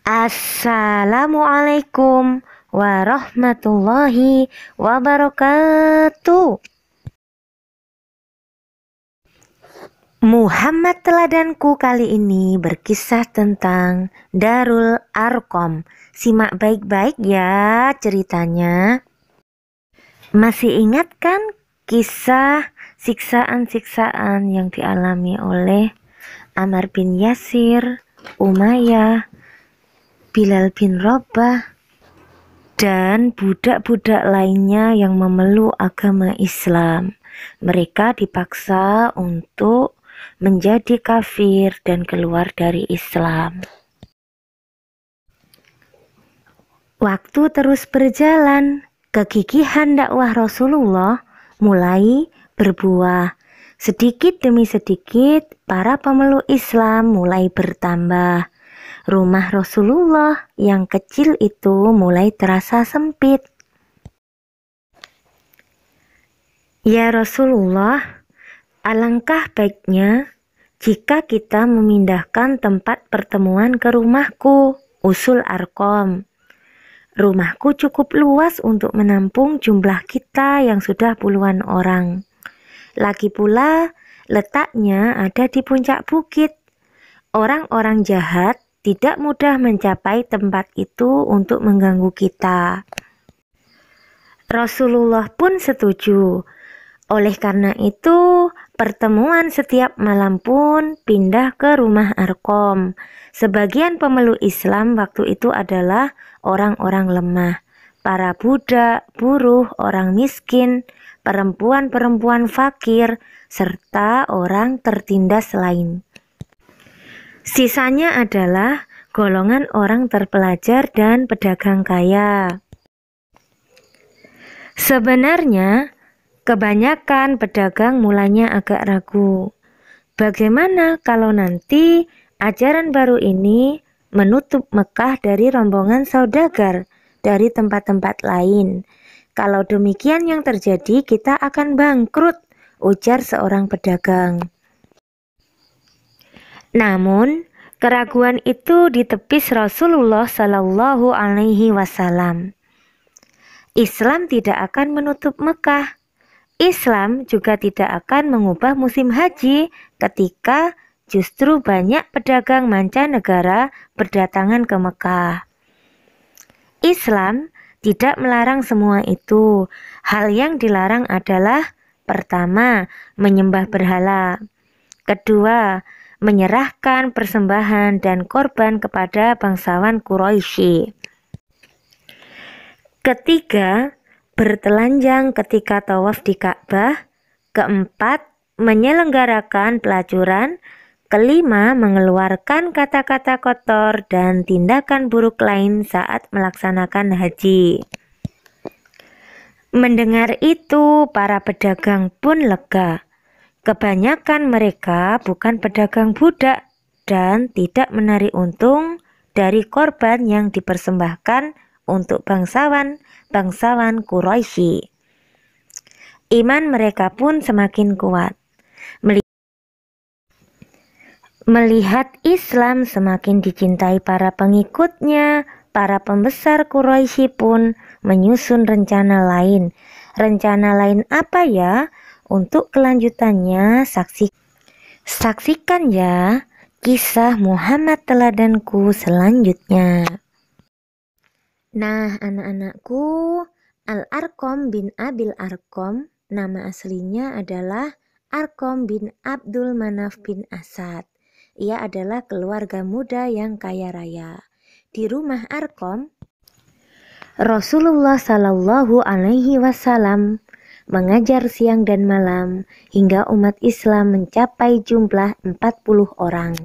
Assalamualaikum warahmatullahi wabarakatuh. Muhammad teladanku kali ini berkisah tentang Darul Arqam. Simak baik-baik ya ceritanya. Masih ingat kan kisah siksaan-siksaan yang dialami oleh Ammar bin Yasir, Umayyah, Bilal bin Rabah, dan budak-budak lainnya yang memeluk agama Islam. Mereka dipaksa untuk menjadi kafir dan keluar dari Islam. Waktu terus berjalan, kegigihan dakwah Rasulullah mulai berbuah. Sedikit demi sedikit, para pemeluk Islam mulai bertambah. Rumah Rasulullah yang kecil itu mulai terasa sempit. Ya Rasulullah, alangkah baiknya jika kita memindahkan tempat pertemuan ke rumahku, Usul Arqam. Rumahku cukup luas untuk menampung jumlah kita yang sudah puluhan orang. Lagi pula, letaknya ada di puncak bukit. Orang-orang jahat tidak mudah mencapai tempat itu untuk mengganggu kita. Rasulullah pun setuju. Oleh karena itu, pertemuan setiap malam pun pindah ke rumah Arqam. Sebagian pemeluk Islam waktu itu adalah orang-orang lemah, para budak, buruh, orang miskin, perempuan-perempuan fakir, serta orang tertindas lain. Sisanya adalah golongan orang terpelajar dan pedagang kaya. Sebenarnya, kebanyakan pedagang mulanya agak ragu. Bagaimana kalau nanti ajaran baru ini menutup Mekah dari rombongan saudagar dari tempat-tempat lain? Kalau demikian yang terjadi, kita akan bangkrut, ujar seorang pedagang. Namun, keraguan itu ditepis Rasulullah Shallallahu Alaihi Wasallam. Islam tidak akan menutup Mekah. Islam juga tidak akan mengubah musim haji ketika justru banyak pedagang mancanegara berdatangan ke Mekah. Islam tidak melarang semua itu. Hal yang dilarang adalah pertama, menyembah berhala. Kedua, menyerahkan persembahan dan korban kepada bangsawan Quraisy. Ketiga, bertelanjang ketika tawaf di Ka'bah. Keempat, menyelenggarakan pelacuran. Kelima, mengeluarkan kata-kata kotor dan tindakan buruk lain saat melaksanakan haji. Mendengar itu, para pedagang pun lega. Kebanyakan mereka bukan pedagang budak dan tidak menarik untung dari korban yang dipersembahkan untuk bangsawan Quraisy. Iman mereka pun semakin kuat. Melihat Islam semakin dicintai para pengikutnya, para pembesar Quraisy pun menyusun rencana lain. Rencana lain apa ya? Untuk kelanjutannya, saksikan ya kisah Muhammad teladanku selanjutnya. Nah, anak-anakku, Al-Arqam bin Abil Arqam, nama aslinya adalah Arqam bin Abdul Manaf bin Asad. Ia adalah keluarga muda yang kaya raya. Di rumah Arqam, Rasulullah Shallallahu Alaihi Wasallam mengajar siang dan malam hingga umat Islam mencapai jumlah 40 orang.